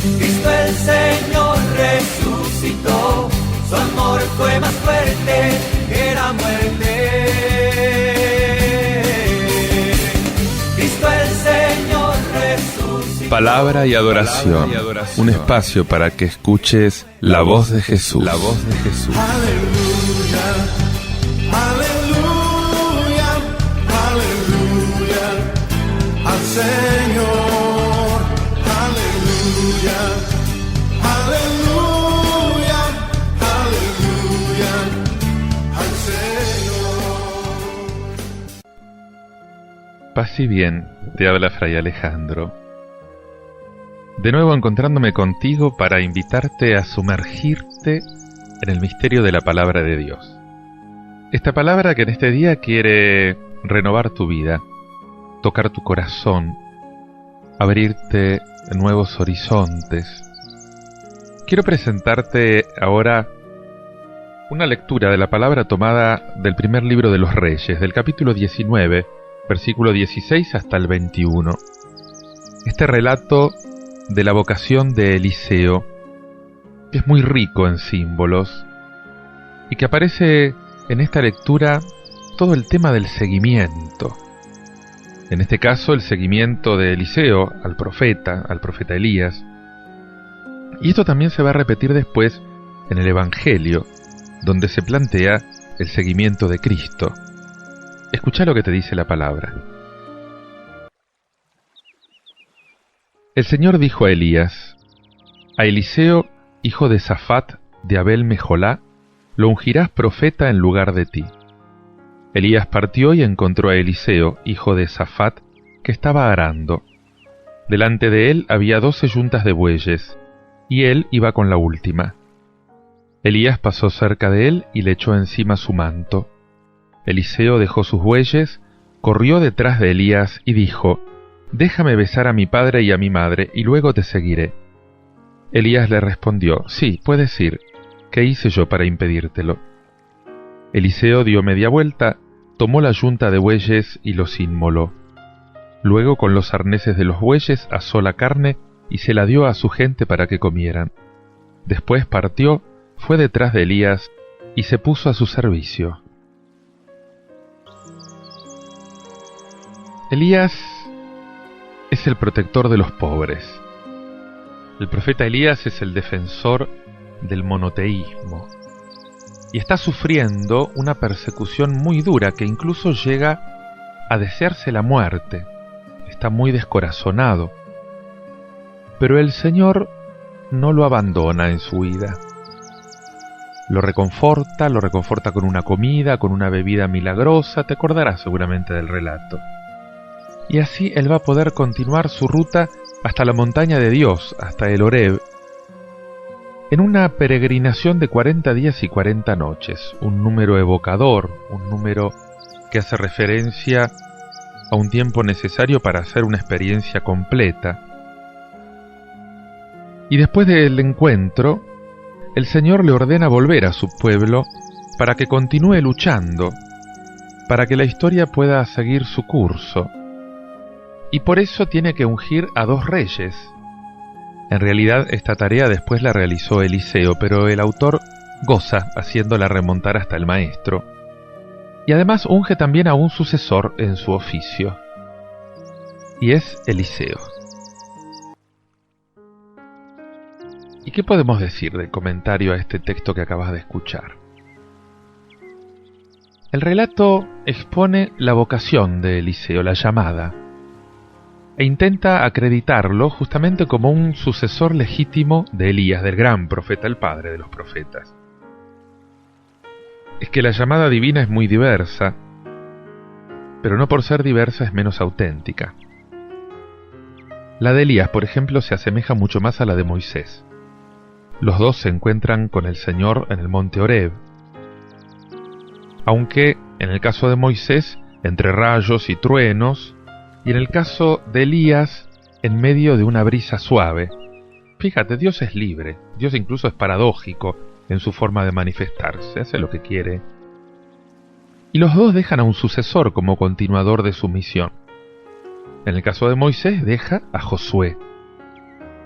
Cristo el Señor resucitó, su amor fue más fuerte que la muerte. Cristo el Señor resucitó. Palabra y adoración, un espacio para que escuches la voz de Jesús. La voz de Jesús. Aleluya, aleluya, aleluya al Señor. Aleluya, aleluya, aleluya al Señor. Paz y bien, te habla Fray Alejandro. De nuevo encontrándome contigo para invitarte a sumergirte en el misterio de la palabra de Dios. Esta palabra que en este día quiere renovar tu vida, tocar tu corazón, abrirte nuevos horizontes. Quiero presentarte ahora una lectura de la palabra tomada del primer libro de los Reyes, del capítulo 19, versículo 16 hasta el 21. Este relato de la vocación de Eliseo, que es muy rico en símbolos, y que aparece en esta lectura todo el tema del seguimiento. En este caso, el seguimiento de Eliseo al profeta Elías. Y esto también se va a repetir después en el Evangelio, donde se plantea el seguimiento de Cristo. Escucha lo que te dice la palabra. El Señor dijo a Elías: a Eliseo, hijo de Safat, de Abel Mejolá, lo ungirás profeta en lugar de ti. Elías partió y encontró a Eliseo, hijo de Safat, que estaba arando. Delante de él había 12 yuntas de bueyes, y él iba con la última. Elías pasó cerca de él y le echó encima su manto. Eliseo dejó sus bueyes, corrió detrás de Elías y dijo: déjame besar a mi padre y a mi madre, y luego te seguiré. Elías le respondió: sí, puedes ir. ¿Qué hice yo para impedírtelo? Eliseo dio media vuelta, tomó la yunta de bueyes y los inmoló. Luego con los arneses de los bueyes asó la carne y se la dio a su gente para que comieran. Después partió, fue detrás de Elías y se puso a su servicio. Elías es el protector de los pobres. El profeta Elías es el defensor del monoteísmo. Y está sufriendo una persecución muy dura que incluso llega a desearse la muerte. Está muy descorazonado. Pero el Señor no lo abandona en su vida. Lo reconforta con una comida, con una bebida milagrosa. Te acordarás seguramente del relato. Y así él va a poder continuar su ruta hasta la montaña de Dios, hasta el Horeb, en una peregrinación de 40 días y 40 noches, un número evocador, un número que hace referencia a un tiempo necesario para hacer una experiencia completa. Y después del encuentro, el Señor le ordena volver a su pueblo para que continúe luchando, para que la historia pueda seguir su curso. Y por eso tiene que ungir a 2 reyes. En realidad esta tarea después la realizó Eliseo, pero el autor goza haciéndola remontar hasta el maestro. Y además unge también a un sucesor en su oficio. Y es Eliseo. ¿Y qué podemos decir de comentario a este texto que acabas de escuchar? El relato expone la vocación de Eliseo, la llamada, e intenta acreditarlo justamente como un sucesor legítimo de Elías, del gran profeta, el padre de los profetas. Es que la llamada divina es muy diversa, pero no por ser diversa es menos auténtica. La de Elías, por ejemplo, se asemeja mucho más a la de Moisés. Los dos se encuentran con el Señor en el monte Horeb, aunque en el caso de Moisés, entre rayos y truenos, y en el caso de Elías, en medio de una brisa suave. Fíjate, Dios es libre, Dios incluso es paradójico en su forma de manifestarse, hace lo que quiere. Y los dos dejan a un sucesor como continuador de su misión. En el caso de Moisés deja a Josué.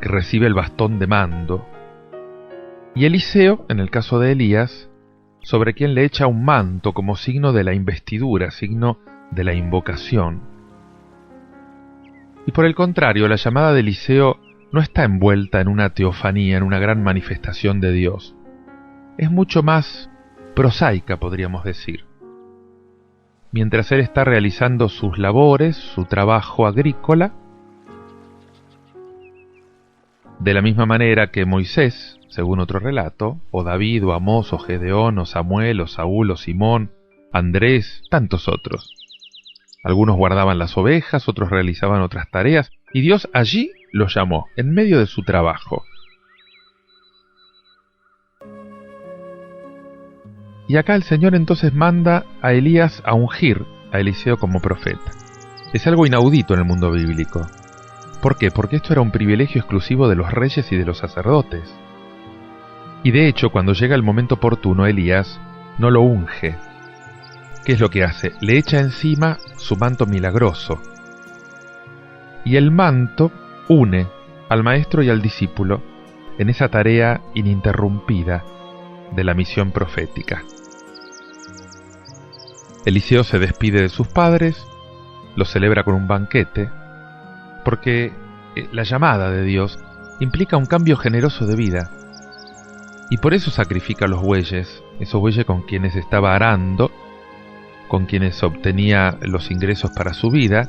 que recibe el bastón de mando, y Eliseo, en el caso de Elías, sobre quien le echa un manto como signo de la investidura, signo de la invocación. Y por el contrario, la llamada de Eliseo no está envuelta en una teofanía, en una gran manifestación de Dios. Es mucho más prosaica, podríamos decir. Mientras él está realizando sus labores, su trabajo agrícola, de la misma manera que Moisés, según otro relato, o David, o Amós, o Gedeón, o Samuel, o Saúl, o Simón, Andrés, tantos otros. Algunos guardaban las ovejas, otros realizaban otras tareas, y Dios allí los llamó, en medio de su trabajo. Y acá el Señor entonces manda a Elías a ungir a Eliseo como profeta. Es algo inaudito en el mundo bíblico. ¿Por qué? Porque esto era un privilegio exclusivo de los reyes y de los sacerdotes. Y de hecho, cuando llega el momento oportuno, Elías no lo unge. ¿Qué es lo que hace? Le echa encima su manto milagroso. Y el manto une al maestro y al discípulo en esa tarea ininterrumpida de la misión profética. Eliseo se despide de sus padres, lo celebra con un banquete, porque la llamada de Dios implica un cambio generoso de vida, y por eso sacrifica los bueyes, esos bueyes con quienes estaba arando, con quienes obtenía los ingresos para su vida,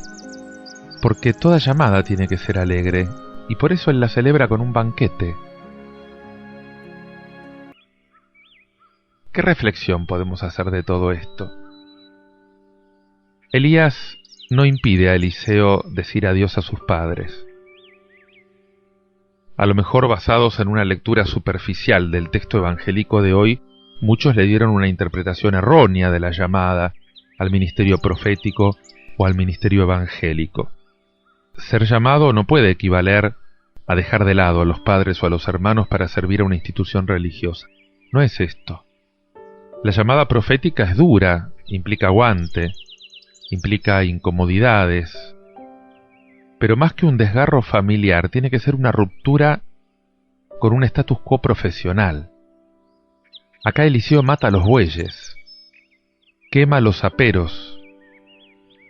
porque toda llamada tiene que ser alegre, y por eso él la celebra con un banquete. ¿Qué reflexión podemos hacer de todo esto? Elías no impide a Eliseo decir adiós a sus padres. A lo mejor basados en una lectura superficial del texto evangélico de hoy, muchos le dieron una interpretación errónea de la llamada al ministerio profético o al ministerio evangélico. Ser llamado no puede equivaler a dejar de lado a los padres o a los hermanos para servir a una institución religiosa. No es esto. La llamada profética es dura, implica aguante, implica incomodidades, pero más que un desgarro familiar, tiene que ser una ruptura con un status quo profesional. Acá Eliseo mata a los bueyes, quema los aperos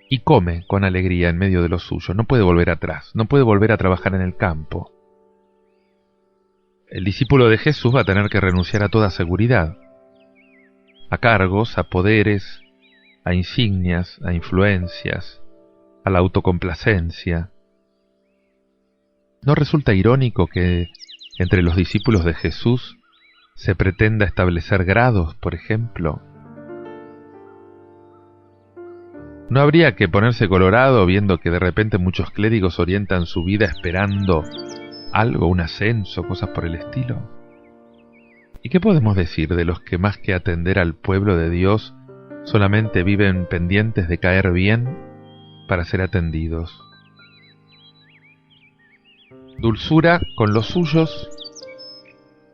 y come con alegría en medio de los suyos. No puede volver atrás, no puede volver a trabajar en el campo. El discípulo de Jesús va a tener que renunciar a toda seguridad, a cargos, a poderes, a insignias, a influencias, a la autocomplacencia. ¿No resulta irónico que entre los discípulos de Jesús se pretenda establecer grados, por ejemplo? ¿No habría que ponerse colorado viendo que de repente muchos clérigos orientan su vida esperando algo, un ascenso, cosas por el estilo? ¿Y qué podemos decir de los que más que atender al pueblo de Dios solamente viven pendientes de caer bien para ser atendidos? Dulzura con los suyos,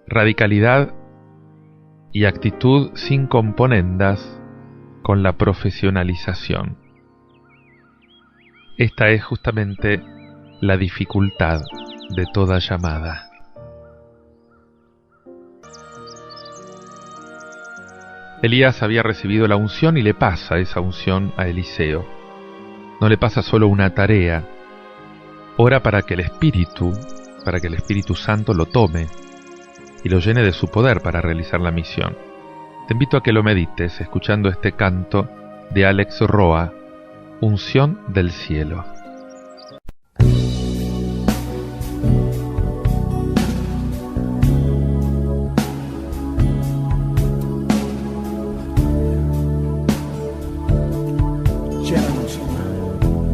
radicalidad y actitud sin componendas con la profesionalización. Esta es justamente la dificultad de toda llamada. Elías había recibido la unción y le pasa esa unción a Eliseo. No le pasa solo una tarea, ora para que el Espíritu Santo lo tome y lo llene de su poder para realizar la misión. Te invito a que lo medites escuchando este canto de Alex Roa, Unción del Cielo.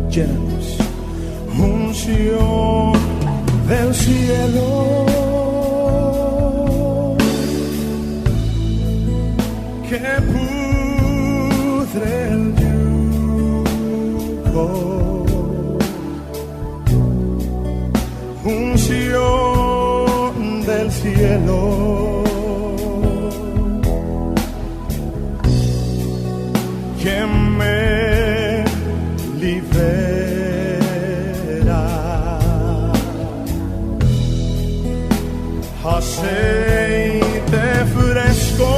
Llénanos, unción del cielo, que pudre el yugo, unción del cielo, que me libera, aceite fresco,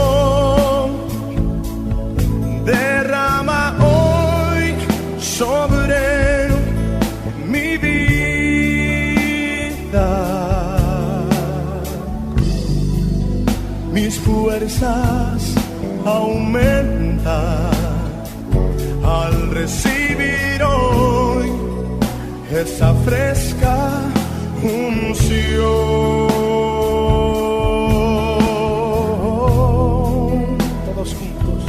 derrama hoy sobre mi vida. Mis fuerzas aumentan al recibir hoy esa fresca unción. Todos juntos.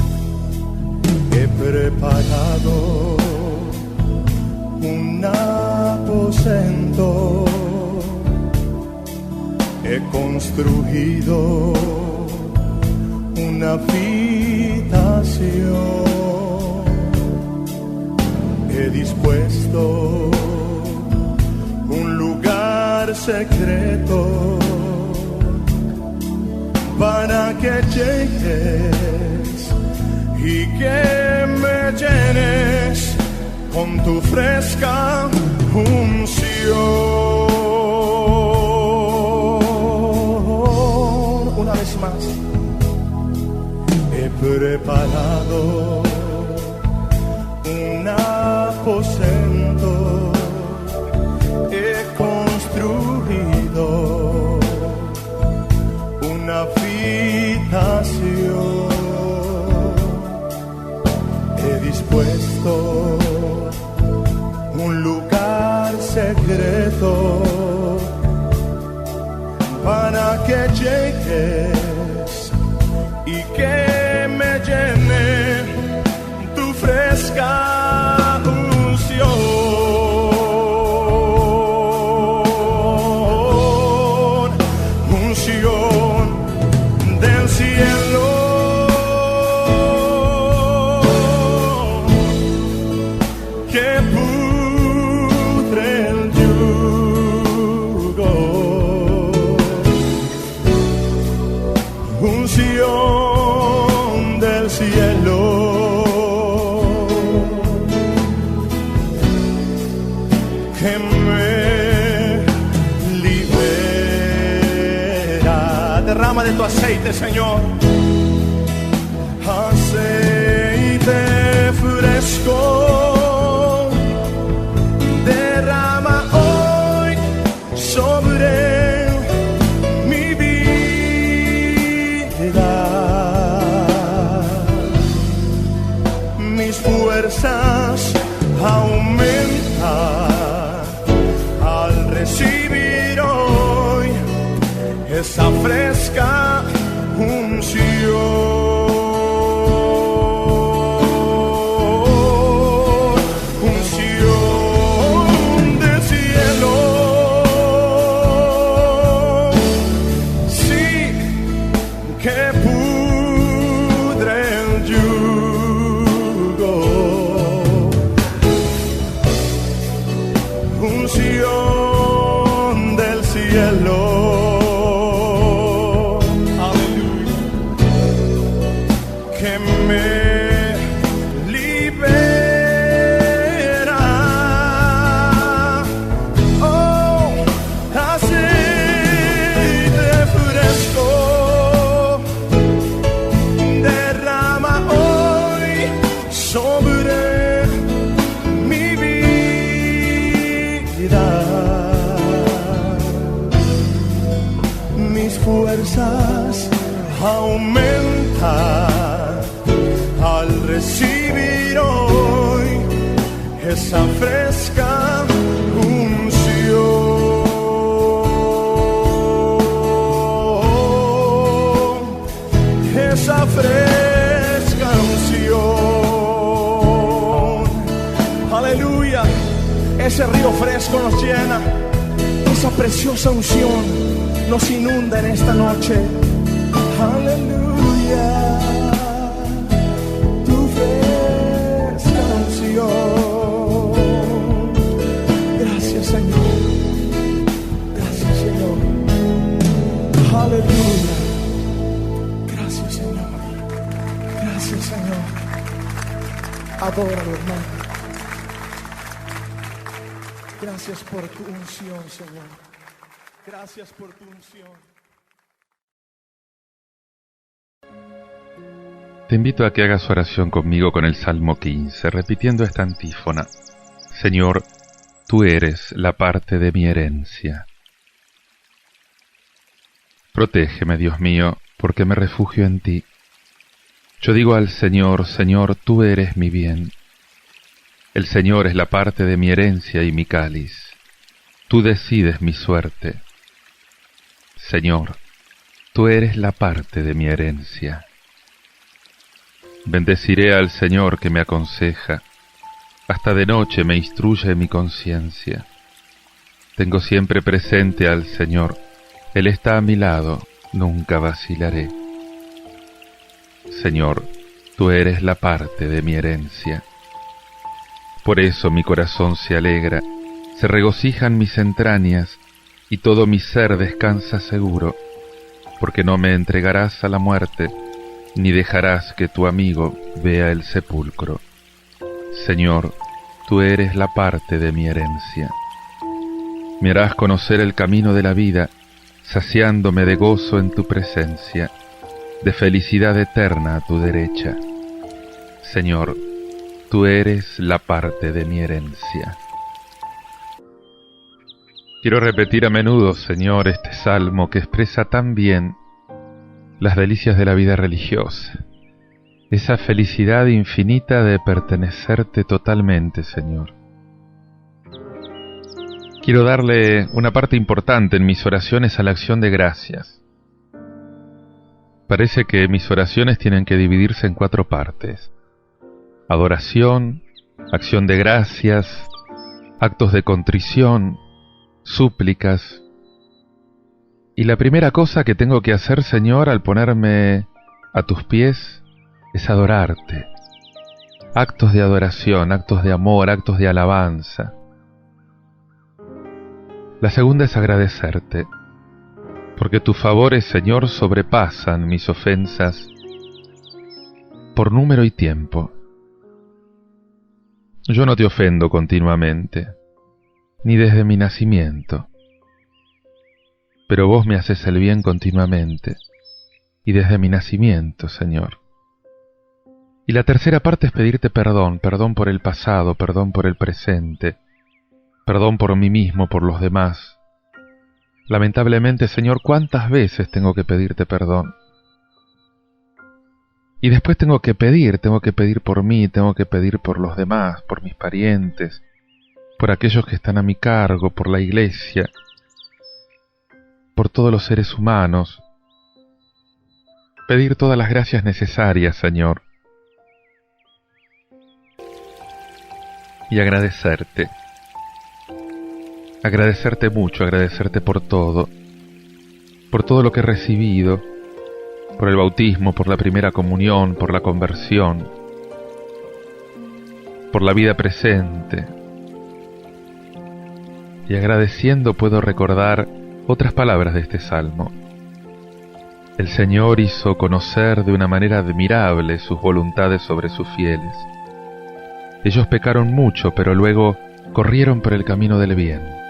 He preparado un aposento, he construido una habitación, he dispuesto un lugar secreto para que llegues y que me llenes con tu fresca unción. Una vez más, he preparado un aposento, he construido una habitación, he dispuesto un lugar secreto para que llegues y que me llene tu fresca unción. Unción del cielo que pudre el yugo. Unción del cielo que me libera. Derrama de tu aceite, Señor. Aceite fresco, derrama hoy sobre mi vida. Mis fuerzas aumentan al recibir hoy esa fresca unción. Unción del cielo, sí, que pudre el yugo. Unción del cielo, aleluya, que me libera. Oh, aceite fresco, derrama hoy sobre mi vida. Mis fuerzas aumentan al recibir hoy esa fresca unción. Esa fresca unción. Aleluya. Ese río fresco nos llena. Esa preciosa unción nos inunda en esta noche. Aleluya. Tu fresca unción. Gracias, Señor. Gracias, Señor. Aleluya. Gracias, Señor. Gracias, Señor. Adóralo, hermano. Gracias por tu unción, Señor. Gracias por tu unción. Te invito a que hagas oración conmigo con el Salmo 15, repitiendo esta antífona. Señor, tú eres la parte de mi herencia. Protégeme, Dios mío, porque me refugio en ti. Yo digo al Señor, Señor, tú eres mi bien. El Señor es la parte de mi herencia y mi cáliz. Tú decides mi suerte. Señor, tú eres la parte de mi herencia. Bendeciré al Señor que me aconseja. Hasta de noche me instruye mi conciencia. Tengo siempre presente al Señor. Él está a mi lado, nunca vacilaré. Señor, tú eres la parte de mi herencia. Por eso mi corazón se alegra, se regocijan mis entrañas, y todo mi ser descansa seguro, porque no me entregarás a la muerte, ni dejarás que tu amigo vea el sepulcro. Señor, tú eres la parte de mi herencia. Me harás conocer el camino de la vida, saciándome de gozo en tu presencia, de felicidad eterna a tu derecha. Señor, tú eres la parte de mi herencia. Quiero repetir a menudo, Señor, este salmo que expresa tan bien las delicias de la vida religiosa, esa felicidad infinita de pertenecerte totalmente, Señor. Quiero darle una parte importante en mis oraciones a la acción de gracias. Parece que mis oraciones tienen que dividirse en 4 partes: adoración, acción de gracias, actos de contrición, súplicas. Y la primera cosa que tengo que hacer, Señor, al ponerme a tus pies, es adorarte. Actos de adoración, actos de amor, actos de alabanza. La segunda es agradecerte, porque tus favores, Señor, sobrepasan mis ofensas por número y tiempo. Yo no te ofendo continuamente, ni desde mi nacimiento, pero vos me haces el bien continuamente, y desde mi nacimiento, Señor. Y la tercera parte es pedirte perdón, perdón por el pasado, perdón por el presente, perdón por mí mismo, por los demás. Lamentablemente, Señor, ¿cuántas veces tengo que pedirte perdón? Y después tengo que pedir por mí, tengo que pedir por los demás, por mis parientes, por aquellos que están a mi cargo, por la iglesia, por todos los seres humanos. Pedir todas las gracias necesarias, Señor. Y agradecerte. Agradecerte mucho, agradecerte por todo lo que he recibido, por el bautismo, por la primera comunión, por la conversión, por la vida presente. Y agradeciendo puedo recordar otras palabras de este salmo. El Señor hizo conocer de una manera admirable sus voluntades sobre sus fieles. Ellos pecaron mucho, pero luego corrieron por el camino del bien.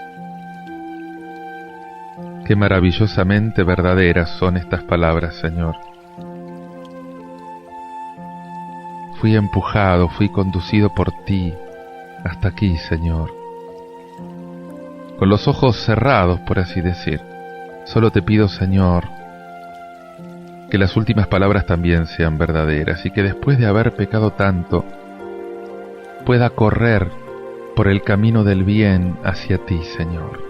Qué maravillosamente verdaderas son estas palabras, Señor. Fui empujado, fui conducido por ti hasta aquí, Señor. Con los ojos cerrados, por así decir, solo te pido, Señor, que las últimas palabras también sean verdaderas y que después de haber pecado tanto, pueda correr por el camino del bien hacia ti, Señor.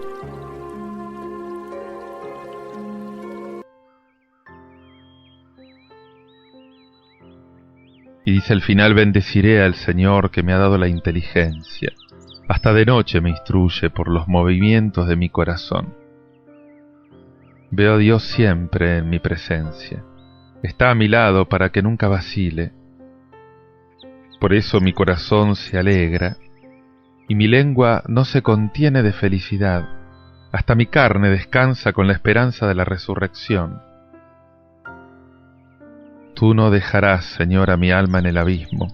Y dice al final: bendeciré al Señor que me ha dado la inteligencia. Hasta de noche me instruye por los movimientos de mi corazón. Veo a Dios siempre en mi presencia. Está a mi lado para que nunca vacile. Por eso mi corazón se alegra y mi lengua no se contiene de felicidad. Hasta mi carne descansa con la esperanza de la resurrección. Tú no dejarás, Señor, a mi alma en el abismo.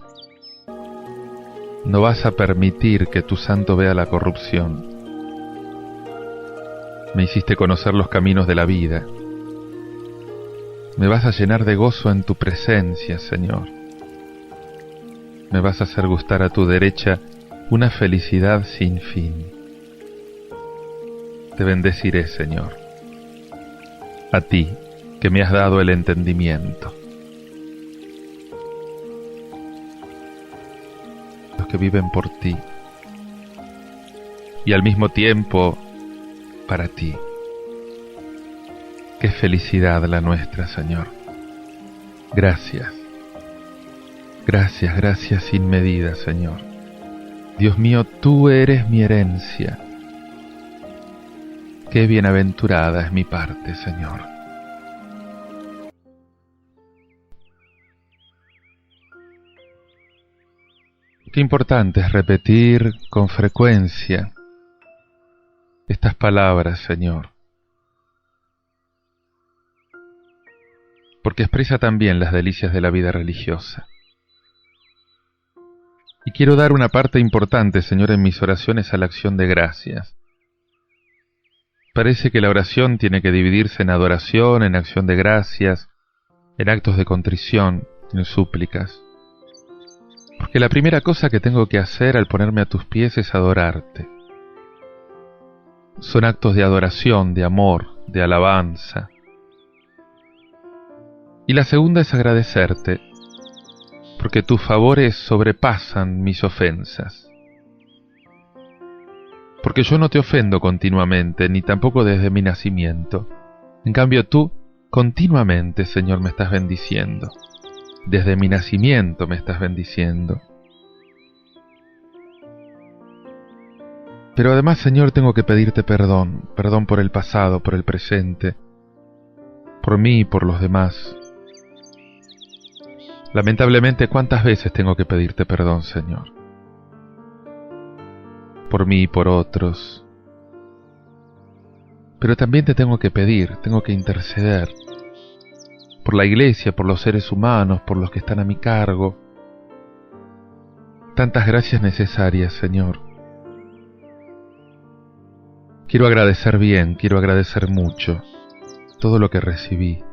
No vas a permitir que tu santo vea la corrupción. Me hiciste conocer los caminos de la vida. Me vas a llenar de gozo en tu presencia, Señor. Me vas a hacer gustar a tu derecha una felicidad sin fin. Te bendeciré, Señor, a ti que me has dado el entendimiento. Los que viven por ti y al mismo tiempo para ti. Qué felicidad la nuestra, Señor. Gracias. Gracias, gracias sin medida, Señor. Dios mío, tú eres mi herencia. Qué bienaventurada es mi parte, Señor. Qué importante es repetir con frecuencia estas palabras, Señor, porque expresa también las delicias de la vida religiosa. Y quiero dar una parte importante, Señor, en mis oraciones a la acción de gracias. Parece que la oración tiene que dividirse en adoración, en acción de gracias, en actos de contrición, en súplicas. Porque la primera cosa que tengo que hacer al ponerme a tus pies es adorarte. Son actos de adoración, de amor, de alabanza. Y la segunda es agradecerte, porque tus favores sobrepasan mis ofensas. Porque yo no te ofendo continuamente, ni tampoco desde mi nacimiento. En cambio tú, continuamente, Señor, me estás bendiciendo. Desde mi nacimiento me estás bendiciendo. Pero además, Señor, tengo que pedirte perdón. Perdón por el pasado, por el presente, por mí y por los demás. Lamentablemente, ¿cuántas veces tengo que pedirte perdón, Señor? Por mí y por otros. Pero también te tengo que pedir, tengo que interceder. Por la Iglesia, por los seres humanos, por los que están a mi cargo. Tantas gracias necesarias, Señor. Quiero agradecer bien, quiero agradecer mucho todo lo que recibí.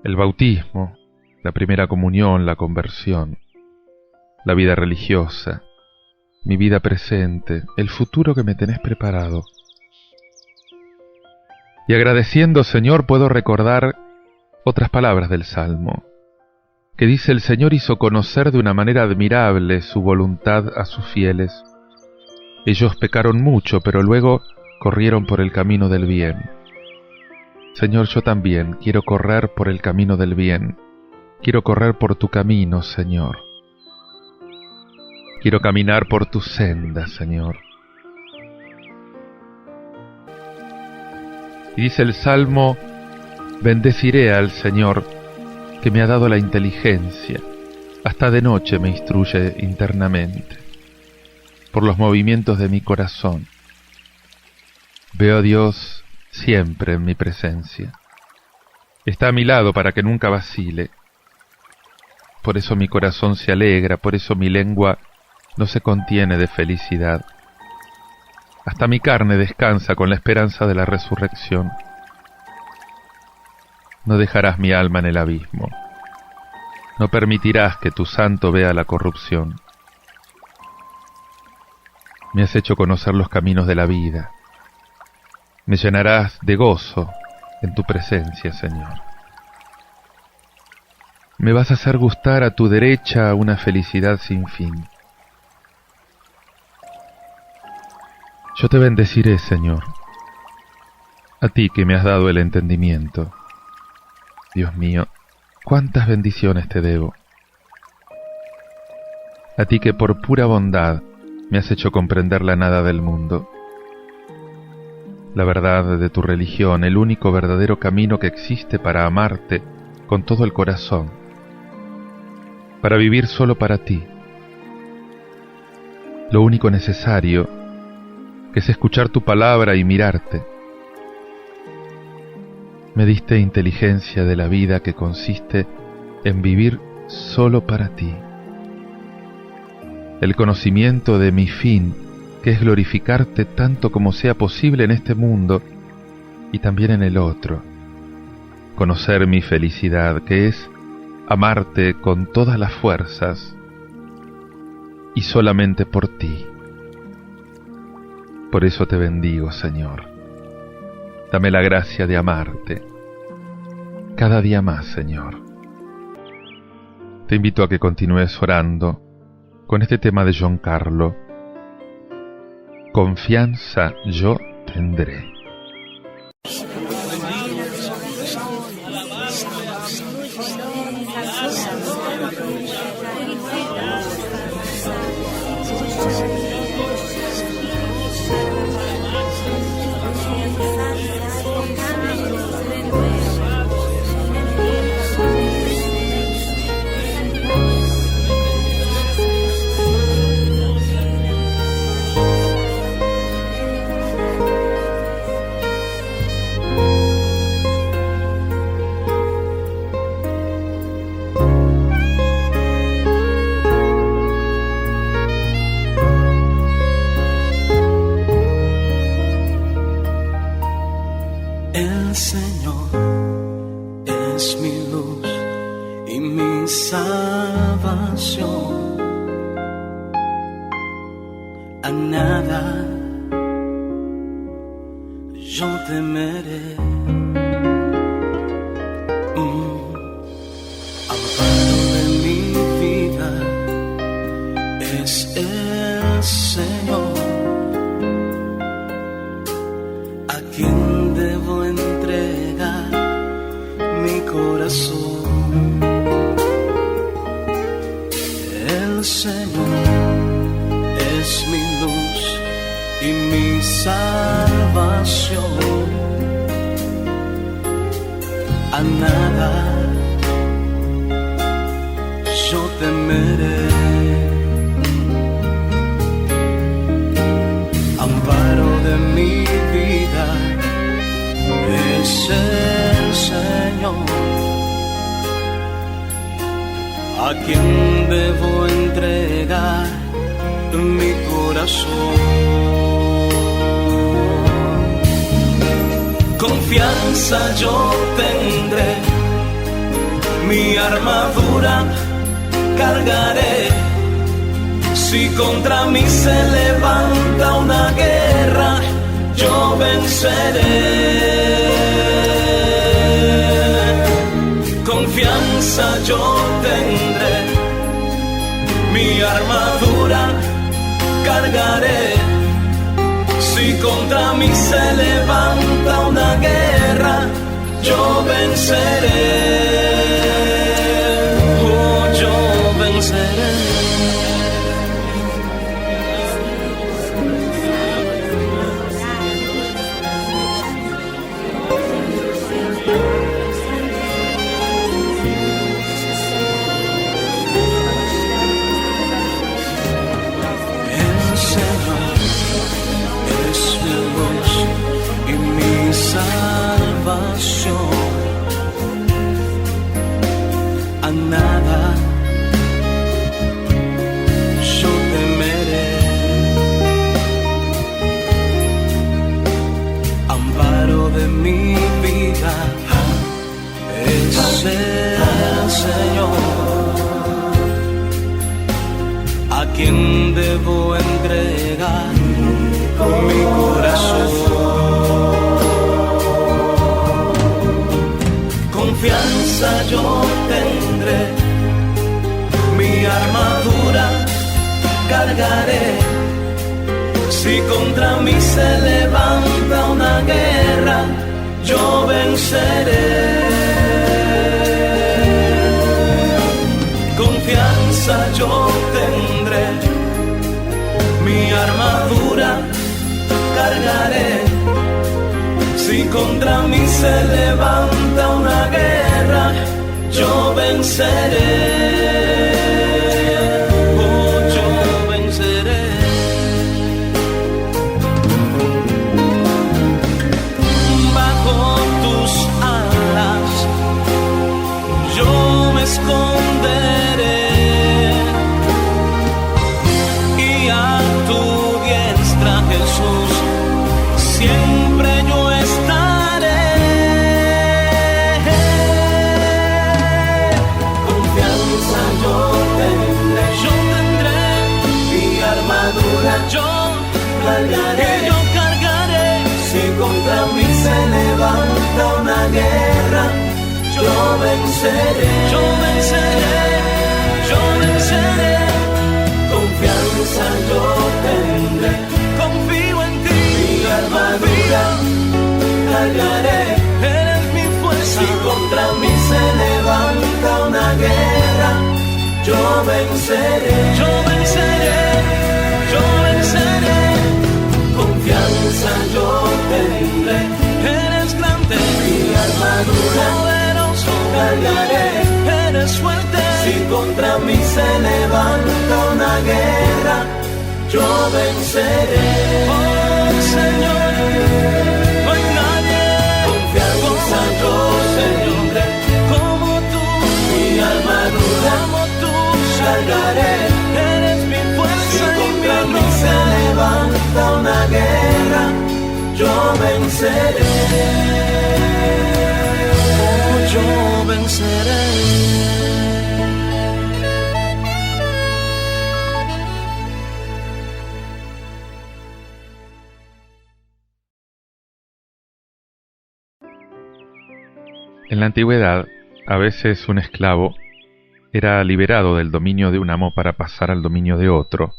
El bautismo, la primera comunión, la conversión, la vida religiosa, mi vida presente, el futuro que me tenés preparado. Y agradeciendo, Señor, puedo recordar otras palabras del Salmo, que dice: el Señor hizo conocer de una manera admirable su voluntad a sus fieles. Ellos pecaron mucho, pero luego corrieron por el camino del bien. Señor, yo también quiero correr por el camino del bien. Quiero correr por tu camino, Señor. Quiero caminar por tu senda, Señor. Y dice el Salmo: bendeciré al Señor, que me ha dado la inteligencia. Hasta de noche me instruye internamente, por los movimientos de mi corazón. Veo a Dios siempre en mi presencia. Está a mi lado para que nunca vacile. Por eso mi corazón se alegra, por eso mi lengua no se contiene de felicidad. Hasta mi carne descansa con la esperanza de la resurrección. No dejarás mi alma en el abismo. No permitirás que tu santo vea la corrupción. Me has hecho conocer los caminos de la vida. Me llenarás de gozo en tu presencia, Señor. Me vas a hacer gustar a tu derecha una felicidad sin fin. Yo te bendeciré, Señor, a ti que me has dado el entendimiento. Dios mío, cuántas bendiciones te debo. A ti que por pura bondad me has hecho comprender la nada del mundo, la verdad de tu religión, el único verdadero camino que existe para amarte con todo el corazón, para vivir solo para ti. Lo único necesario que es escuchar tu palabra y mirarte. Me diste inteligencia de la vida que consiste en vivir solo para ti. El conocimiento de mi fin, que es glorificarte tanto como sea posible en este mundo y también en el otro. conocer mi felicidad, que es amarte con todas las fuerzas y solamente por ti. Por eso te bendigo, Señor. Dame la gracia de amarte cada día más, Señor. Te invito a que continúes orando con este tema de John Carlo. Confianza yo tendré. El Señor es mi luz y mi salvación. A nada yo temeré. Amparo de mi vida es el Señor. ¿A quién debo entregar mi corazón? El Señor es mi luz y mi salvación. A nada yo temeré. Amparo de mi vida es el Señor. ¿A quién debo entregar mi corazón? Confianza yo tendré, mi armadura cargaré. Si contra mí se levanta una guerra, yo venceré. Confianza yo tendré, mi armadura cargaré. Si contra mí se levanta una guerra, yo venceré. Oh, yo venceré. Salvación. A nada yo temeré. Amparo de mi vida es el Señor. ¿A quién debo entregar mi corazón? Confianza yo tendré, mi armadura cargaré. Si contra mí se levanta una guerra, yo venceré. Confianza yo tendré, mi armadura cargaré. Si contra mí se levanta una guerra, yo venceré. Oh, yo venceré. Bajo tus alas yo me esconderé y a tu diestra, Jesús, siempre yo estaré. cargaré. yo cargaré. Si contra mí se levanta una guerra, yo venceré. Yo venceré, yo venceré. Confianza yo tendré, Confío en ti, mi armadura cargaré. eres mi fuerza. Si contra mí se levanta una guerra, yo venceré. Yo venceré, yo venceré. Confianza yo tendré, Eres grande, mi armadura poderoso, cargaré. eres fuerte. Si contra mí se levanta una guerra, yo venceré. Oh Señor, no hay nadie Confianza yo tendré, como tú, mi armadura como tú. cargaré. Eres mi Si fuerza y contra mi mí se roca. levanta una guerra, yo venceré. Oh, yo venceré. En la antigüedad, a veces un esclavo era liberado del dominio de un amo para pasar al dominio de otro.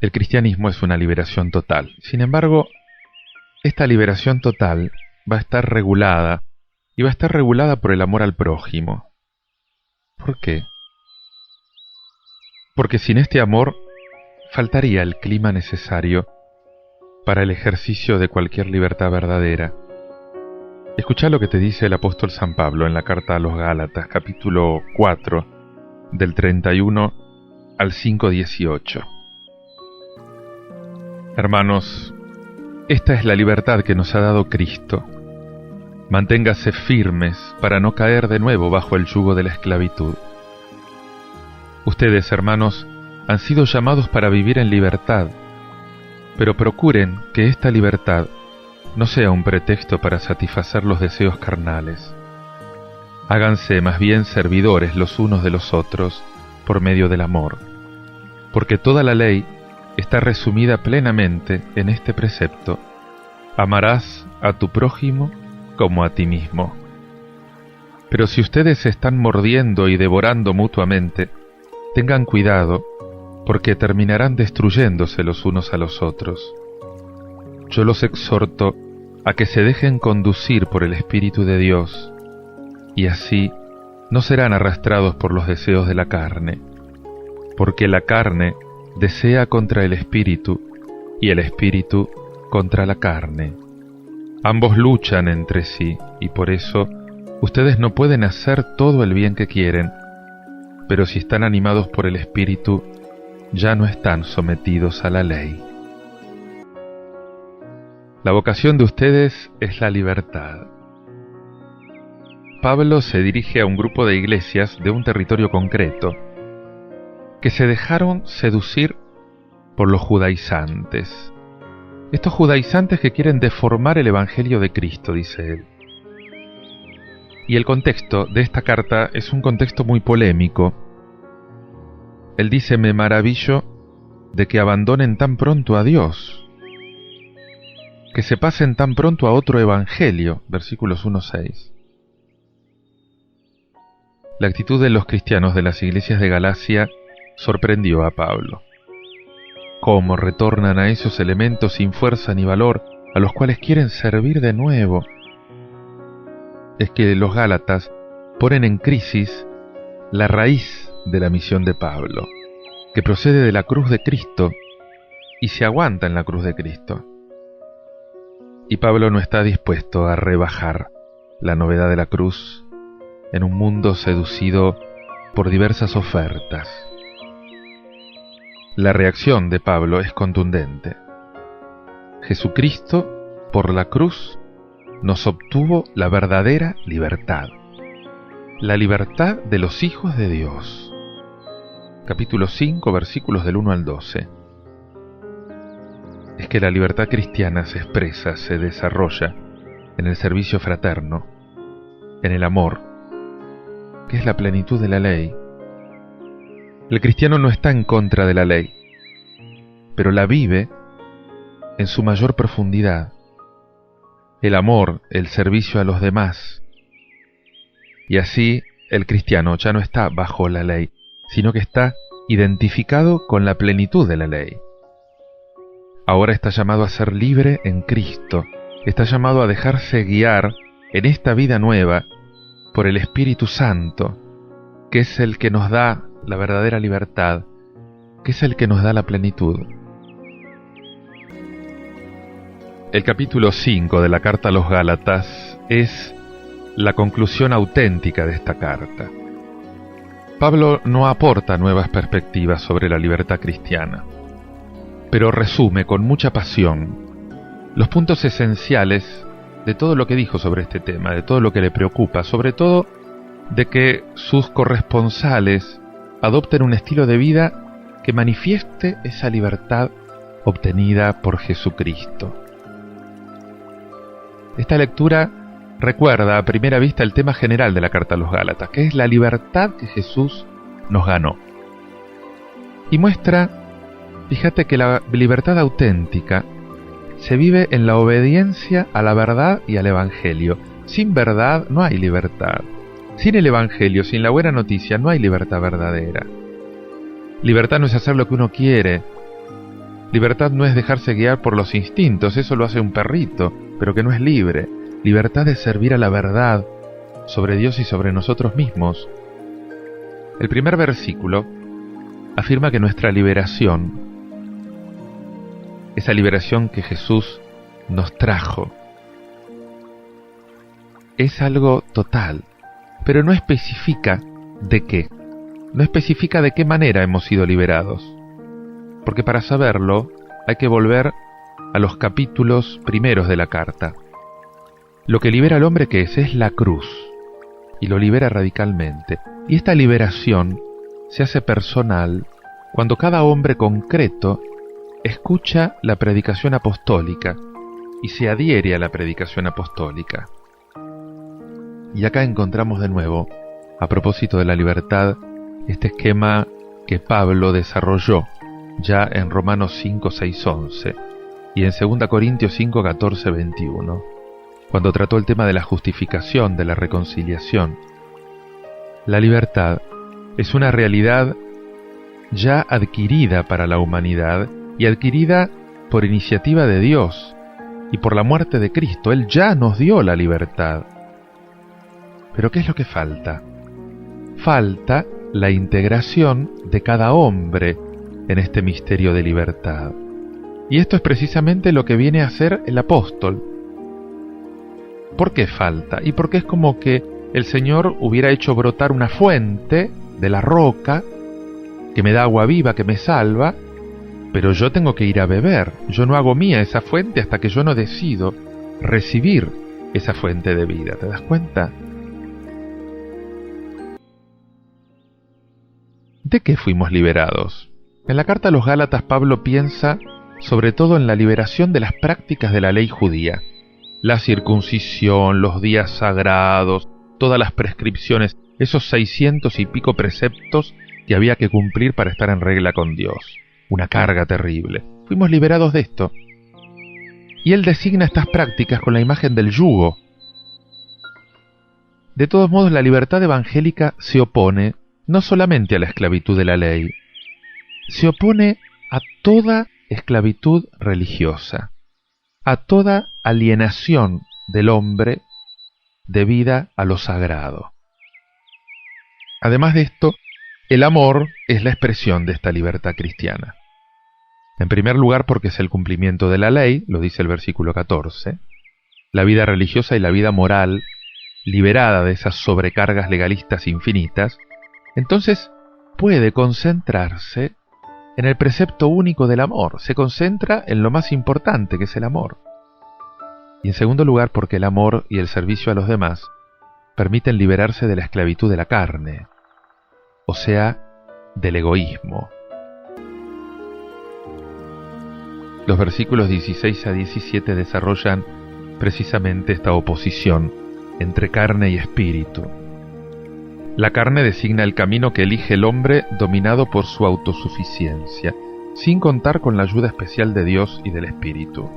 El cristianismo es una liberación total. Sin embargo, esta liberación total va a estar regulada, y va a estar regulada por el amor al prójimo. ¿Por qué? Porque sin este amor faltaría el clima necesario para el ejercicio de cualquier libertad verdadera. Escuchá lo que te dice el apóstol San Pablo en la carta a los Gálatas, capítulo 4, del 31 al 5:18. Hermanos, esta es la libertad que nos ha dado Cristo. Manténgase firmes para no caer de nuevo bajo el yugo de la esclavitud. Ustedes, hermanos, han sido llamados para vivir en libertad, pero procuren que esta libertad no sea un pretexto para satisfacer los deseos carnales. Háganse más bien servidores los unos de los otros por medio del amor, porque toda la ley está resumida plenamente en este precepto: amarás a tu prójimo como a ti mismo. Pero si ustedes se están mordiendo y devorando mutuamente, tengan cuidado, porque terminarán destruyéndose los unos a los otros. Yo los exhorto a que se dejen conducir por el Espíritu de Dios, y así no serán arrastrados por los deseos de la carne, porque la carne desea contra el Espíritu, y el Espíritu contra la carne. Ambos luchan entre sí, y por eso ustedes no pueden hacer todo el bien que quieren, pero si están animados por el Espíritu, ya no están sometidos a la ley. La vocación de ustedes es la libertad. Pablo se dirige a un grupo de iglesias de un territorio concreto que se dejaron seducir por los judaizantes. Estos judaizantes que quieren deformar el Evangelio de Cristo, dice él. Y el contexto de esta carta es un contexto muy polémico. Él dice: me maravillo de que abandonen tan pronto a Dios, que se pasen tan pronto a otro evangelio, versículos 1-6. La actitud de los cristianos de las iglesias de Galacia sorprendió a Pablo. Cómo retornan a esos elementos sin fuerza ni valor, a los cuales quieren servir de nuevo. Es que los Gálatas ponen en crisis la raíz de la misión de Pablo, que procede de la cruz de Cristo y se aguanta en la cruz de Cristo. Y Pablo no está dispuesto a rebajar la novedad de la cruz en un mundo seducido por diversas ofertas. La reacción de Pablo es contundente. Jesucristo, por la cruz, nos obtuvo la verdadera libertad. La libertad de los hijos de Dios. Capítulo 5, versículos del 1 al 12. Es que la libertad cristiana se expresa, se desarrolla en el servicio fraterno, en el amor, que es la plenitud de la ley. El cristiano no está en contra de la ley, pero la vive en su mayor profundidad. El amor, el servicio a los demás. Y así el cristiano ya no está bajo la ley, sino que está identificado con la plenitud de la ley. Ahora está llamado a ser libre en Cristo, está llamado a dejarse guiar en esta vida nueva por el Espíritu Santo, que es el que nos da la verdadera libertad, que es el que nos da la plenitud. El capítulo 5 de la carta a los Gálatas es la conclusión auténtica de esta carta. Pablo no aporta nuevas perspectivas sobre la libertad cristiana, pero resume con mucha pasión los puntos esenciales de todo lo que dijo sobre este tema, de todo lo que le preocupa, sobre todo de que sus corresponsales adopten un estilo de vida que manifieste esa libertad obtenida por Jesucristo. Esta lectura recuerda a primera vista el tema general de la carta a los Gálatas, que es la libertad que Jesús nos ganó. Y muestra, fíjate que la libertad auténtica se vive en la obediencia a la verdad y al Evangelio. Sin verdad no hay libertad. Sin el Evangelio, sin la buena noticia, no hay libertad verdadera. Libertad no es hacer lo que uno quiere. Libertad no es dejarse guiar por los instintos, eso lo hace un perrito, pero que no es libre. Libertad es servir a la verdad sobre Dios y sobre nosotros mismos. El primer versículo afirma que nuestra liberación, esa liberación que Jesús nos trajo, es algo total, pero no especifica de qué. No especifica de qué manera hemos sido liberados, porque para saberlo hay que volver a los capítulos primeros de la carta. Lo que libera al hombre, ¿qué es? Es la cruz, y lo libera radicalmente. Y esta liberación se hace personal cuando cada hombre concreto escucha la predicación apostólica y se adhiere a la predicación apostólica. Y acá encontramos de nuevo, a propósito de la libertad, este esquema que Pablo desarrolló ya en Romanos 5, 6, 11 y en 2 Corintios 5, 14, 21, cuando trató el tema de la justificación, de la reconciliación. La libertad es una realidad ya adquirida para la humanidad y adquirida por iniciativa de Dios y por la muerte de Cristo. Él ya nos dio la libertad. Pero ¿qué es lo que falta? Falta la integración de cada hombre en este misterio de libertad. Y esto es precisamente lo que viene a hacer el apóstol. ¿Por qué falta? Y porque es como que el Señor hubiera hecho brotar una fuente de la roca que me da agua viva, que me salva, pero yo tengo que ir a beber. Yo no hago mía esa fuente hasta que yo no decido recibir esa fuente de vida. ¿Te das cuenta? ¿De qué fuimos liberados? En la carta a los Gálatas, Pablo piensa sobre todo en la liberación de las prácticas de la ley judía. La circuncisión, los días sagrados, todas las prescripciones, esos 600 y pico preceptos que había que cumplir para estar en regla con Dios. Una carga terrible. Fuimos liberados de esto. Y él designa estas prácticas con la imagen del yugo. De todos modos, la libertad evangélica se opone no solamente a la esclavitud de la ley, se opone a toda esclavitud religiosa, a toda alienación del hombre debida a lo sagrado. Además de esto, el amor es la expresión de esta libertad cristiana. En primer lugar, porque es el cumplimiento de la ley, lo dice el versículo 14, la vida religiosa y la vida moral, liberada de esas sobrecargas legalistas infinitas, entonces puede concentrarse en el precepto único del amor, se concentra en lo más importante, que es el amor. Y en segundo lugar, porque el amor y el servicio a los demás permiten liberarse de la esclavitud de la carne, o sea, del egoísmo. Los versículos 16 a 17 desarrollan precisamente esta oposición entre carne y espíritu. La carne designa el camino que elige el hombre dominado por su autosuficiencia. sin contar con la ayuda especial de Dios y del Espíritu.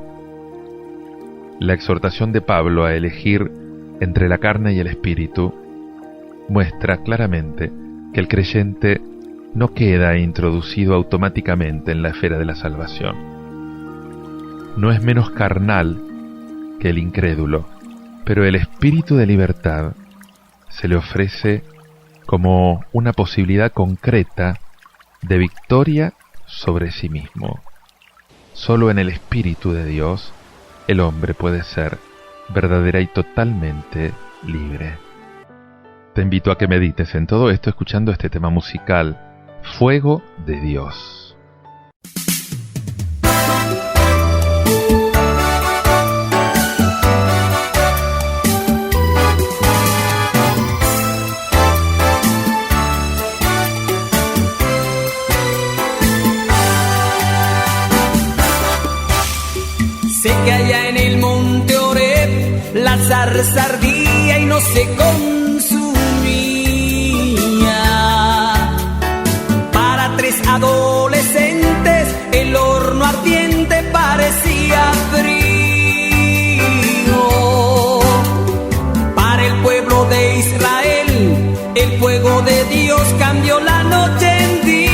La exhortación de Pablo a elegir entre la carne y el Espíritu muestra claramente que el creyente no queda introducido automáticamente en la esfera de la salvación. No es menos carnal que el incrédulo, pero el espíritu de libertad se le ofrece como una posibilidad concreta de victoria sobre sí mismo. Solo en el Espíritu de Dios el hombre puede ser verdadera y totalmente libre. Te invito a que medites en todo esto escuchando este tema musical, Fuego de Dios. Sé que allá en el monte Oreb la zarza ardía y no se consumía. Para 3 adolescentes el horno ardiente parecía frío. Para el pueblo de Israel el fuego de Dios cambió la noche en día.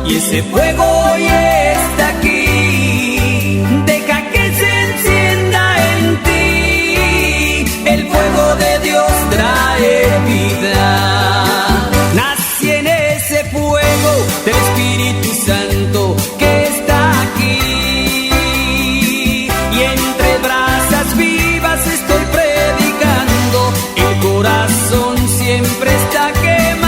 Y ese fuego hoy está aquí, deja que se encienda en ti. El fuego de Dios trae vida. Nací en ese fuego del Espíritu Santo que está aquí. Y entre brasas vivas estoy predicando. El corazón siempre está quemando.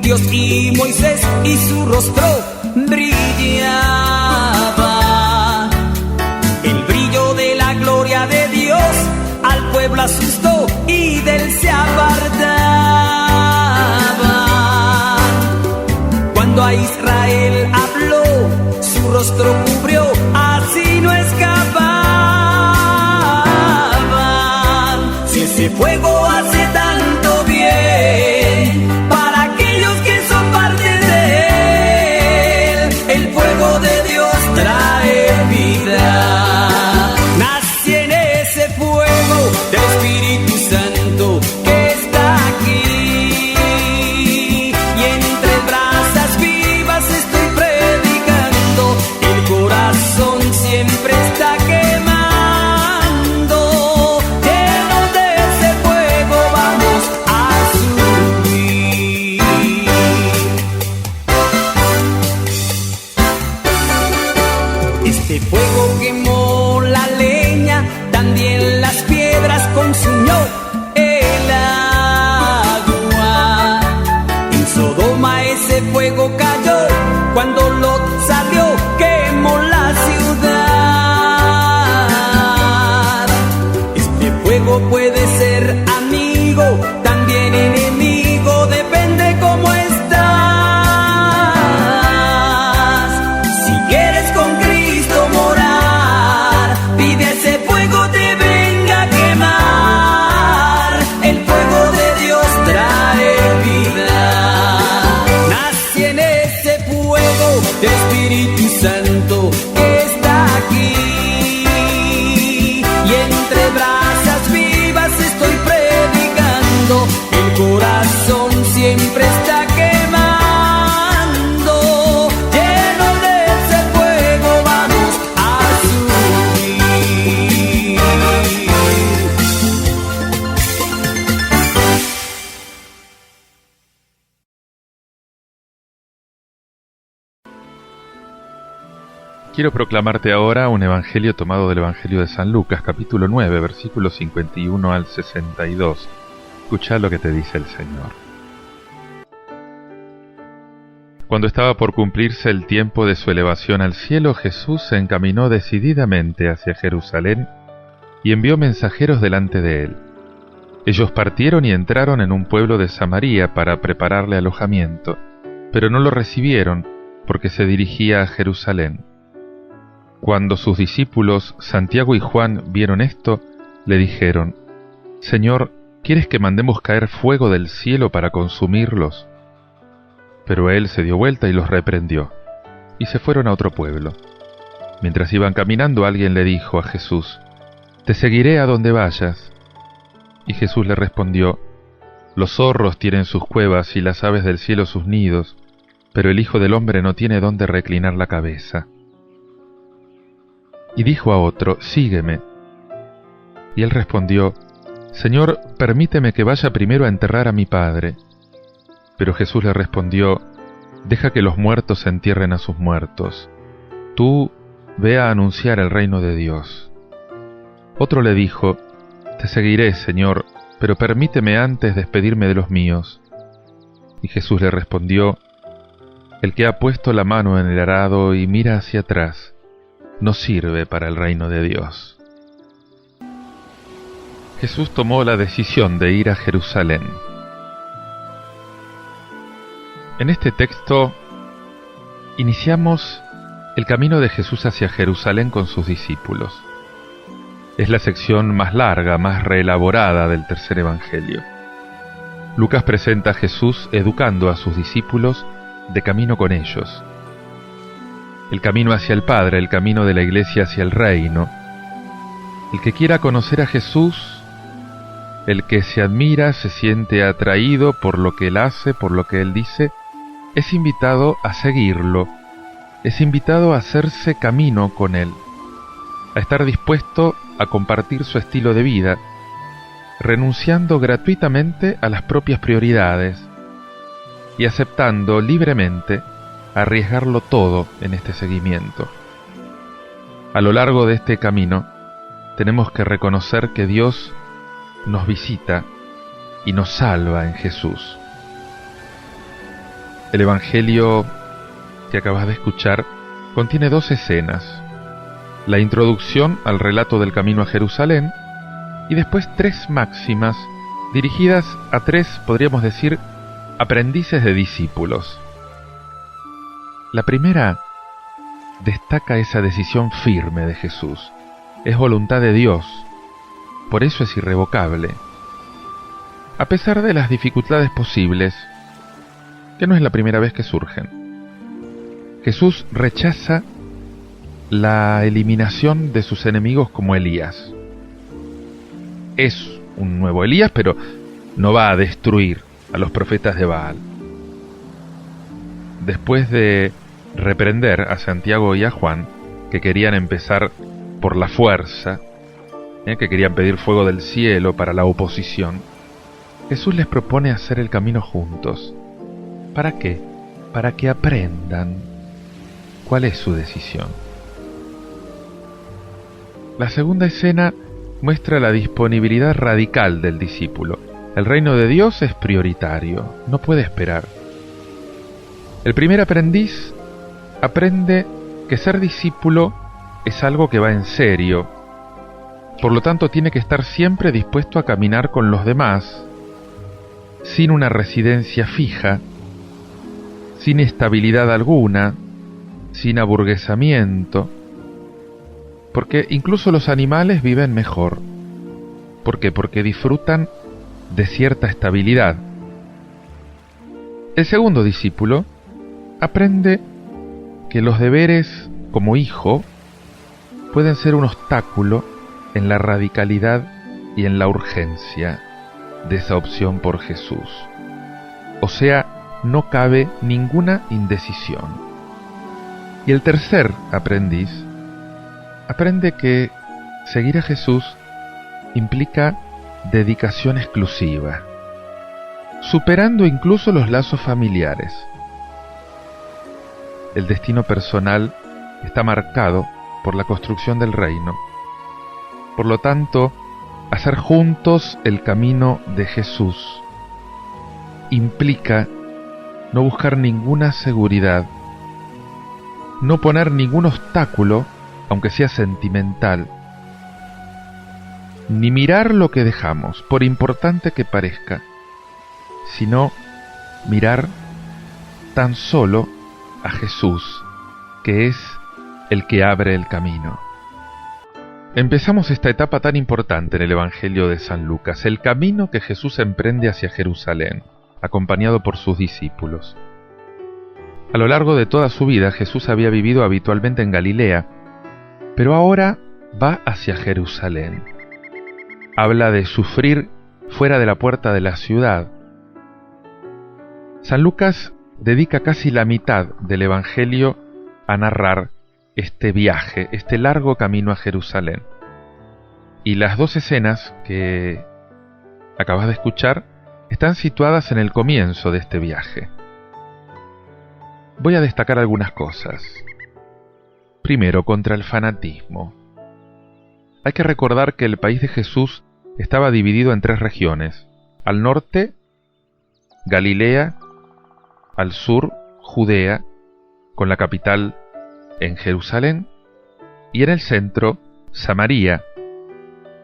Dios y Moisés y su rostro brillaba. El brillo de la gloria de Dios al pueblo asustó y del se apartaba. Cuando a Israel habló, su rostro cubrió, así no escapaban. Si ese fuego hace tanto bien para aquellos que son parte de él, el fuego de Dios trae vida. Nací en ese fuego del Espíritu Santo que está aquí. Y entre brasas vivas estoy predicando. El corazón siempre está quemando. Lleno de ese fuego vamos a subir. Este fuego quemó la leña, también las piedras consumió el agua. En Sodoma ese fuego cayó, cuando Lot salió quemó la ciudad. Este fuego puede ser amigo, también enemigo, depende cómo estás. Si quieres con Cristo morar, pide a ese fuego te venga a quemar. El fuego de Dios trae vida. Nací en ese fuego del Espíritu Santo que está aquí. Y entre brasas vivas estoy predicando. El corazón siempre está quemando. Lleno de ese fuego vamos a subir. Quiero proclamarte ahora un evangelio tomado del Evangelio de San Lucas, capítulo 9, versículos 51 al 62. Escucha lo que te dice el Señor. Cuando estaba por cumplirse el tiempo de su elevación al cielo, Jesús se encaminó decididamente hacia Jerusalén y envió mensajeros delante de él. Ellos partieron y entraron en un pueblo de Samaria para prepararle alojamiento. pero no lo recibieron porque se dirigía a Jerusalén. Cuando sus discípulos Santiago y Juan vieron esto, le dijeron: «Señor, ¿quieres que mandemos caer fuego del cielo para consumirlos?». Pero él se dio vuelta y los reprendió, y se fueron a otro pueblo. Mientras iban caminando, alguien le dijo a Jesús: «Te seguiré a donde vayas». Y Jesús le respondió: «Los zorros tienen sus cuevas y las aves del cielo sus nidos, pero el Hijo del Hombre no tiene dónde reclinar la cabeza». Y dijo a otro: «Sígueme». Y él respondió: «Señor, permíteme que vaya primero a enterrar a mi padre». Pero Jesús le respondió: «Deja que los muertos entierren a sus muertos. Tú ve a anunciar el reino de Dios». Otro le dijo: «Te seguiré, Señor, pero permíteme antes despedirme de los míos». Y Jesús le respondió: «El que ha puesto la mano en el arado y mira hacia atrás, no sirve para el reino de Dios». Jesús tomó la decisión de ir a Jerusalén. En este texto iniciamos el camino de Jesús hacia Jerusalén con sus discípulos. Es la sección más larga, más reelaborada del tercer evangelio. Lucas presenta a Jesús educando a sus discípulos de camino con ellos. El camino hacia el Padre, el camino de la Iglesia hacia el reino. El que quiera conocer a Jesús, el que se admira, se siente atraído por lo que Él hace, por lo que Él dice, es invitado a seguirlo, es invitado a hacerse camino con Él, a estar dispuesto a compartir su estilo de vida, renunciando gratuitamente a las propias prioridades y aceptando libremente arriesgarlo todo en este seguimiento. A lo largo de este camino, tenemos que reconocer que Dios nos visita y nos salva en Jesús. El Evangelio que acabas de escuchar contiene 2 escenas: la introducción al relato del camino a Jerusalén y después 3 máximas dirigidas a 3, podríamos decir, aprendices de discípulos. La primera destaca esa decisión firme de Jesús. Es voluntad de Dios, por eso es irrevocable. A pesar de las dificultades posibles, que no es la primera vez que surgen, Jesús rechaza la eliminación de sus enemigos como Elías. Es un nuevo Elías, pero no va a destruir a los profetas de Baal. Después de reprender a Santiago y a Juan, que querían empezar por la fuerza, que querían pedir fuego del cielo para la oposición, Jesús les propone hacer el camino juntos. ¿Para qué? Para que aprendan cuál es su decisión. La segunda escena muestra la disponibilidad radical del discípulo. El reino de Dios es prioritario, no puede esperar. El primer aprendiz aprende que ser discípulo es algo que va en serio. Por lo tanto, tiene que estar siempre dispuesto a caminar con los demás, sin una residencia fija, sin estabilidad alguna, sin aburguesamiento, porque incluso los animales viven mejor. ¿Por qué? Porque disfrutan de cierta estabilidad. El segundo discípulo aprende que los deberes como hijo pueden ser un obstáculo en la radicalidad y en la urgencia de esa opción por Jesús. O sea, no cabe ninguna indecisión. Y el tercer aprendiz aprende que seguir a Jesús implica dedicación exclusiva, superando incluso los lazos familiares. El destino personal está marcado por la construcción del reino. Por lo tanto, hacer juntos el camino de Jesús implica no buscar ninguna seguridad, no poner ningún obstáculo, aunque sea sentimental, ni mirar lo que dejamos, por importante que parezca, sino mirar tan solo a Jesús, que es el que abre el camino. Empezamos esta etapa tan importante en el Evangelio de San Lucas, el camino que Jesús emprende hacia Jerusalén, acompañado por sus discípulos. A lo largo de toda su vida, Jesús había vivido habitualmente en Galilea, pero ahora va hacia Jerusalén. Habla de sufrir fuera de la puerta de la ciudad. San Lucas dedica casi la mitad del Evangelio a narrar este viaje, este largo camino a Jerusalén. Y las dos escenas que acabas de escuchar están situadas en el comienzo de este viaje. Voy a destacar algunas cosas. Primero, contra el fanatismo. Hay que recordar que el país de Jesús estaba dividido en 3 regiones. Al norte, Galilea; al sur, Judea, con la capital en Jerusalén; y en el centro, Samaria.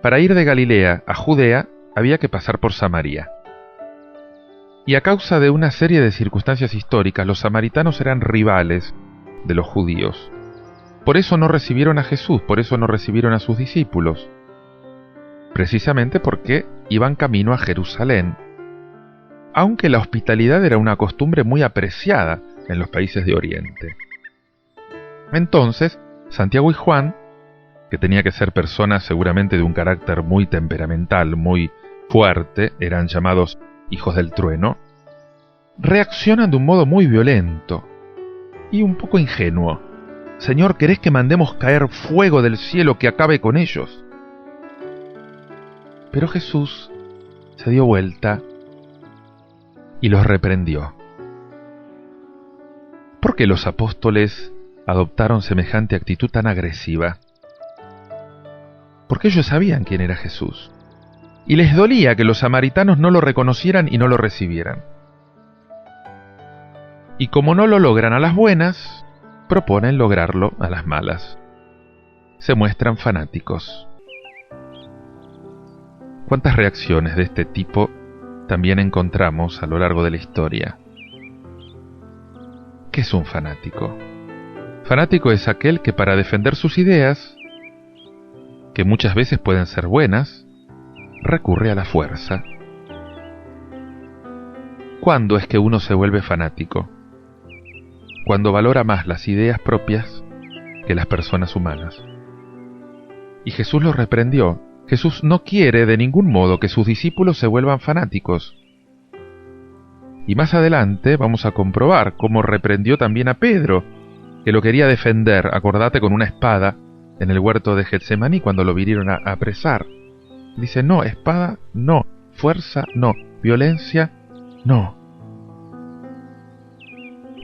Para ir de Galilea a Judea había que pasar por Samaria. Y a causa de una serie de circunstancias históricas, los samaritanos eran rivales de los judíos. Por eso no recibieron a Jesús, por eso no recibieron a sus discípulos. Precisamente porque iban camino a Jerusalén. Aunque la hospitalidad era una costumbre muy apreciada en los países de Oriente. Entonces, Santiago y Juan, que tenía que ser personas seguramente de un carácter muy temperamental, muy fuerte, eran llamados hijos del trueno, reaccionan de un modo muy violento y un poco ingenuo. Señor, ¿querés que mandemos caer fuego del cielo que acabe con ellos? Pero Jesús se dio vuelta y los reprendió. ¿Por qué los apóstoles adoptaron semejante actitud tan agresiva? Porque ellos sabían quién era Jesús. Y les dolía que los samaritanos no lo reconocieran y no lo recibieran. Y como no lo logran a las buenas, proponen lograrlo a las malas. Se muestran fanáticos. ¿Cuántas reacciones de este tipo también encontramos a lo largo de la historia? ¿Qué es un fanático? Fanático es aquel que para defender sus ideas, que muchas veces pueden ser buenas, recurre a la fuerza. ¿Cuándo es que uno se vuelve fanático? Cuando valora más las ideas propias que las personas humanas. Y Jesús los reprendió. Jesús no quiere de ningún modo que sus discípulos se vuelvan fanáticos. Y más adelante vamos a comprobar cómo reprendió también a Pedro, que lo quería defender, acordate, con una espada en el huerto de Getsemaní cuando lo vinieron a apresar. Dice, no, espada, no, fuerza, no, violencia, no.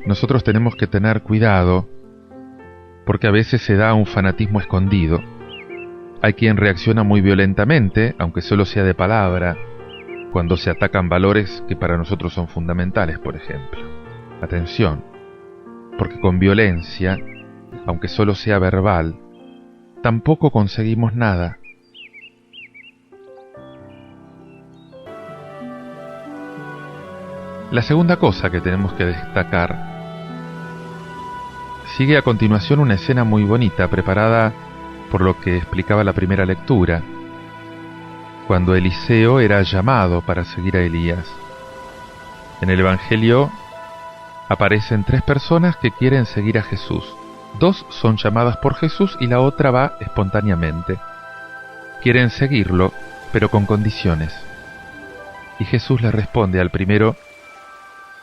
Nosotros tenemos que tener cuidado, porque a veces se da un fanatismo escondido. Hay quien reacciona muy violentamente, aunque solo sea de palabra, cuando se atacan valores que para nosotros son fundamentales, por ejemplo. Atención, porque con violencia, aunque solo sea verbal, tampoco conseguimos nada. La segunda cosa que tenemos que destacar, sigue a continuación una escena muy bonita preparada por lo que explicaba la primera lectura, cuando Eliseo era llamado para seguir a Elías. En el Evangelio aparecen 3 personas que quieren seguir a Jesús. 2 son llamadas por Jesús y la otra va espontáneamente. Quieren seguirlo, pero con condiciones. Y Jesús le responde al primero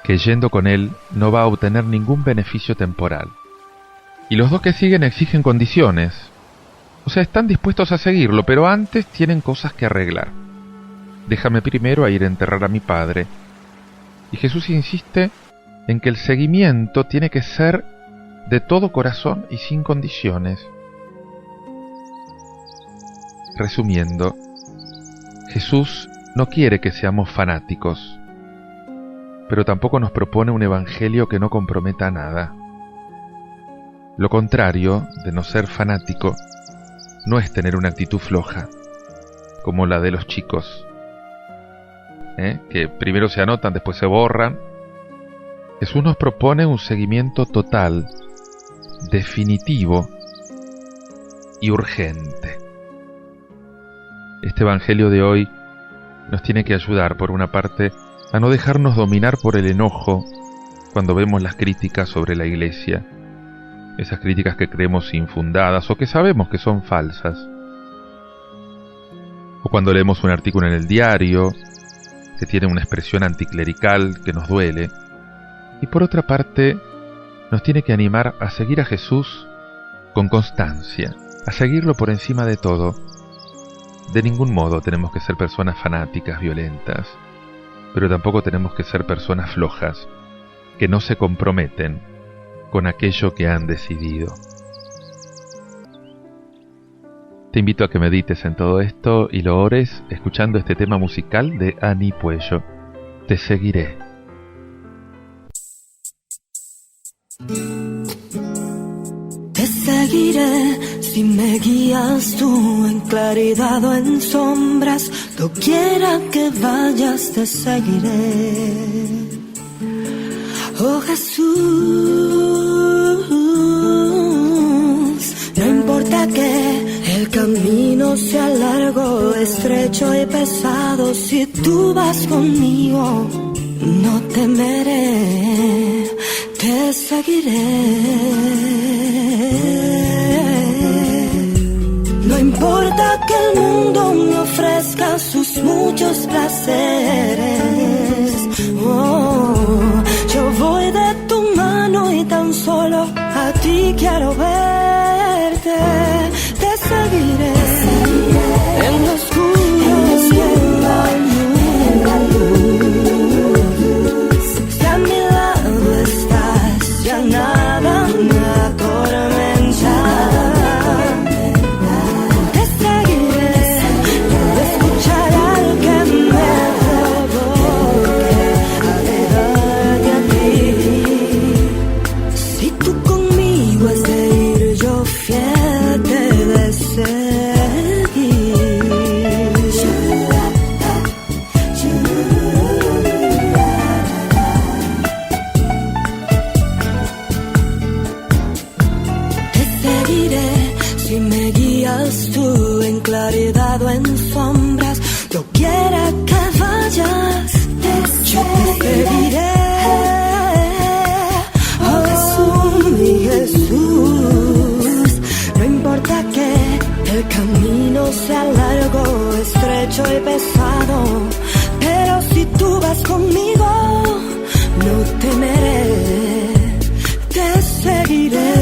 que yendo con él no va a obtener ningún beneficio temporal. Y los 2 que siguen exigen condiciones. O sea, están dispuestos a seguirlo, pero antes tienen cosas que arreglar. Déjame primero a ir a enterrar a mi padre. Y Jesús insiste en que el seguimiento tiene que ser de todo corazón y sin condiciones. Resumiendo, Jesús no quiere que seamos fanáticos, pero tampoco nos propone un evangelio que no comprometa nada. Lo contrario de no ser fanático no es tener una actitud floja, como la de los chicos, que primero se anotan, después se borran, Jesús nos propone un seguimiento total, definitivo y urgente. Este Evangelio de hoy nos tiene que ayudar, por una parte, a no dejarnos dominar por el enojo cuando vemos las críticas sobre la Iglesia, esas críticas que creemos infundadas o que sabemos que son falsas, o cuando leemos un artículo en el diario que tiene una expresión anticlerical que nos duele, y por otra parte, nos tiene que animar a seguir a Jesús con constancia, a seguirlo por encima de todo. De ningún modo tenemos que ser personas fanáticas, violentas, pero tampoco tenemos que ser personas flojas, que no se comprometen con aquello que han decidido. Te invito a que medites en todo esto y lo ores escuchando este tema musical de Ani Puello, Te seguiré. Te seguiré si me guías tú en claridad o en sombras. Doquiera que vayas te seguiré. Oh Jesús, no importa que el camino sea largo, estrecho y pesado, si tú vas conmigo, no temeré, te seguiré. No importa que el mundo me ofrezca sus muchos placeres, oh, yo voy de tu mano y tan solo a ti quiero verte. Te seguiré en lo oscuro y en la luz. Si a mi lado estás, ya nada me atormenta. Te seguiré, de escuchar al que me provoque a dejarte a ti. Si tú conmigo has de ir, yo fiel te de seguir. Te seguiré si me guías tú en claridad o en sombras. Doquiera que vayas, yo te seguiré. Oh Jesús, mi Jesús, no importa que el camino sea largo, estrecho y pesado, pero si tú vas conmigo, no temeré, te seguiré.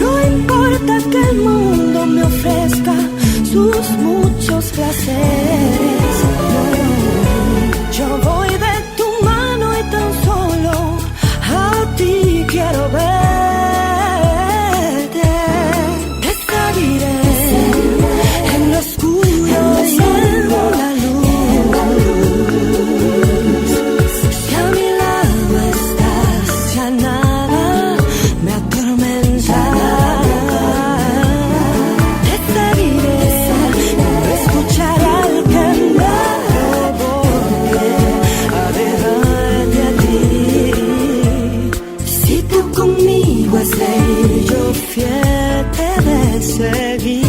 No importa que el mundo me ofrezca sus muchos placeres, yo voy de tu mano y tan solo a ti quiero verte. Te seguiré en lo oscuro y en la luz. Si a mi lado estás, ya nada me atormenta. Te seguiré, escuchar al que me provoque a dejarte a ti. Si tú conmigo has de ir, yo fiel te de seguir.